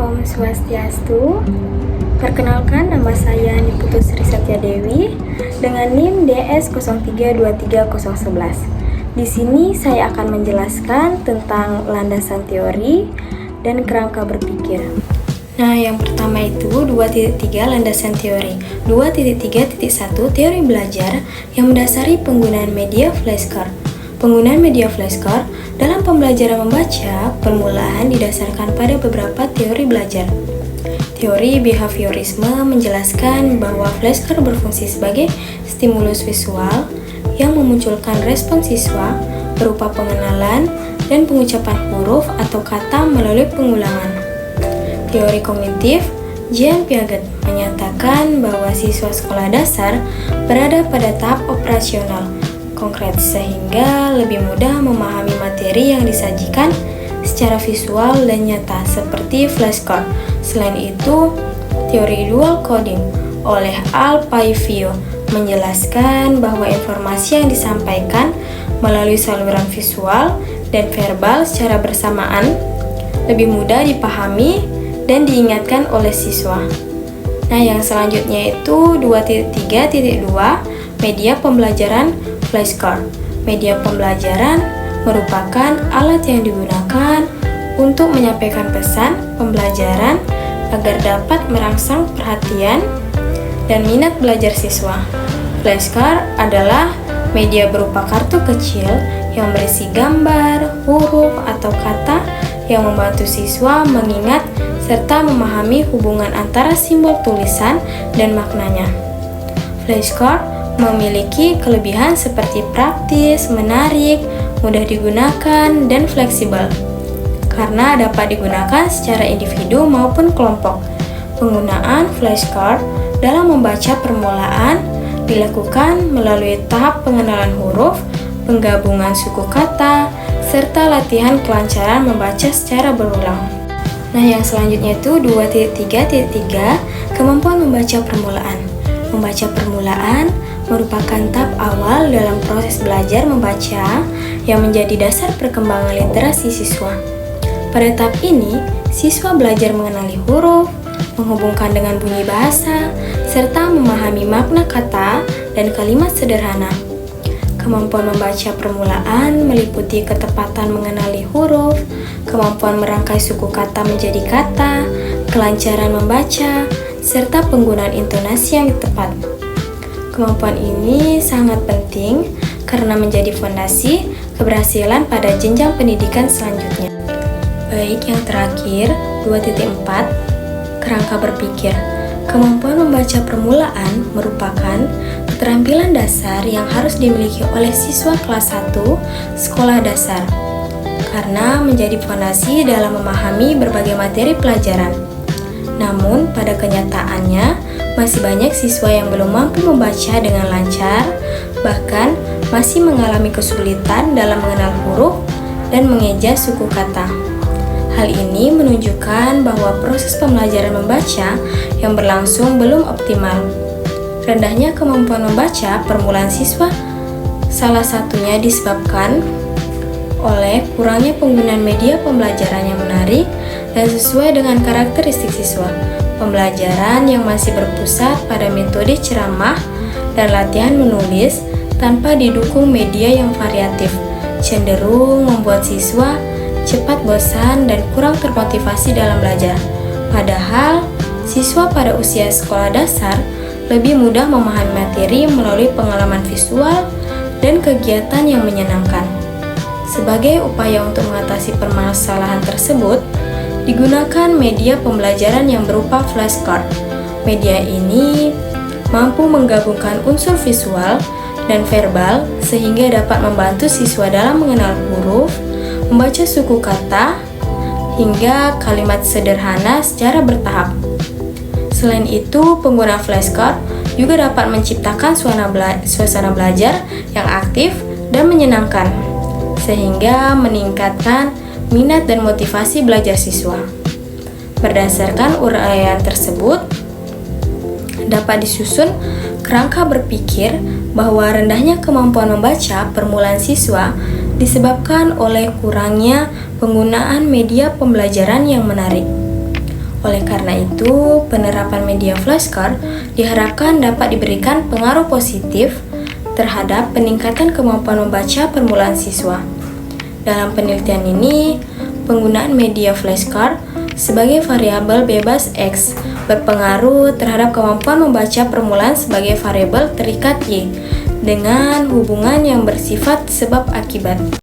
Om Swastiastu. Perkenalkan, nama saya Niputu Sri Satya Dewi dengan NIM DS03230111. Di sini saya akan menjelaskan tentang landasan teori dan kerangka berpikir. Nah, yang pertama itu 2.3 landasan teori. 2.3.1 teori belajar yang mendasari penggunaan media flashcard. Penggunaan media flashcard dalam pembelajaran membaca permulaan didasarkan pada beberapa teori belajar. Teori behaviorisme menjelaskan bahwa flashcard berfungsi sebagai stimulus visual yang memunculkan respon siswa berupa pengenalan dan pengucapan huruf atau kata melalui pengulangan. Teori kognitif, Jean Piaget menyatakan bahwa siswa sekolah dasar berada pada tahap operasional konkret sehingga lebih mudah memahami materi yang disajikan secara visual dan nyata seperti flashcard. Selain itu, teori dual coding oleh Al Paivio menjelaskan bahwa informasi yang disampaikan melalui saluran visual dan verbal secara bersamaan lebih mudah dipahami dan diingatkan oleh siswa. Nah, yang selanjutnya itu 2.3.2 media pembelajaran flashcard. Media pembelajaran merupakan alat yang digunakan untuk menyampaikan pesan pembelajaran agar dapat merangsang perhatian dan minat belajar siswa. Flashcard adalah media berupa kartu kecil yang berisi gambar, huruf, atau kata yang membantu siswa mengingat serta memahami hubungan antara simbol tulisan dan maknanya. Flashcard memiliki kelebihan seperti praktis, menarik, mudah digunakan, dan fleksibel karena dapat digunakan secara individu maupun kelompok. Penggunaan flashcard dalam membaca permulaan dilakukan melalui tahap pengenalan huruf, penggabungan suku kata, serta latihan kelancaran membaca secara berulang. Nah, yang selanjutnya itu 2.3.3 kemampuan membaca permulaan. Membaca permulaan merupakan tahap awal dalam proses belajar membaca yang menjadi dasar perkembangan literasi siswa. Pada tahap ini, siswa belajar mengenali huruf, menghubungkan dengan bunyi bahasa, serta memahami makna kata dan kalimat sederhana. Kemampuan membaca permulaan meliputi ketepatan mengenali huruf, kemampuan merangkai suku kata menjadi kata, kelancaran membaca, serta penggunaan intonasi yang tepat. Kemampuan ini sangat penting karena menjadi fondasi keberhasilan pada jenjang pendidikan selanjutnya. Baik, yang terakhir 2.4 kerangka berpikir. Kemampuan membaca permulaan merupakan keterampilan dasar yang harus dimiliki oleh siswa kelas 1 sekolah dasar karena menjadi fondasi dalam memahami berbagai materi pelajaran. Namun, pada kenyataannya, masih banyak siswa yang belum mampu membaca dengan lancar, bahkan masih mengalami kesulitan dalam mengenal huruf dan mengeja suku kata. Hal ini menunjukkan bahwa proses pembelajaran membaca yang berlangsung belum optimal. Rendahnya kemampuan membaca permulaan siswa salah satunya disebabkan oleh kurangnya penggunaan media pembelajaran yang menarik dan sesuai dengan karakteristik siswa. Pembelajaran yang masih berpusat pada metode ceramah dan latihan menulis tanpa didukung media yang variatif cenderung membuat siswa cepat bosan dan kurang termotivasi dalam belajar. Padahal, siswa pada usia sekolah dasar lebih mudah memahami materi melalui pengalaman visual dan kegiatan yang menyenangkan. Sebagai upaya untuk mengatasi permasalahan tersebut, digunakan media pembelajaran yang berupa flashcard. Media ini mampu menggabungkan unsur visual dan verbal sehingga dapat membantu siswa dalam mengenal huruf, membaca suku kata, hingga kalimat sederhana secara bertahap. Selain itu, pengguna flashcard juga dapat menciptakan suasana belajar yang aktif dan menyenangkan, sehingga meningkatkan minat dan motivasi belajar siswa. Berdasarkan uraian tersebut, dapat disusun kerangka berpikir bahwa rendahnya kemampuan membaca permulaan siswa disebabkan oleh kurangnya penggunaan media pembelajaran yang menarik. Oleh karena itu, penerapan media flashcard diharapkan dapat diberikan pengaruh positif terhadap peningkatan kemampuan membaca permulaan siswa. Dalam penelitian ini, penggunaan media flashcard sebagai variabel bebas X berpengaruh terhadap kemampuan membaca permulaan sebagai variabel terikat Y dengan hubungan yang bersifat sebab akibat.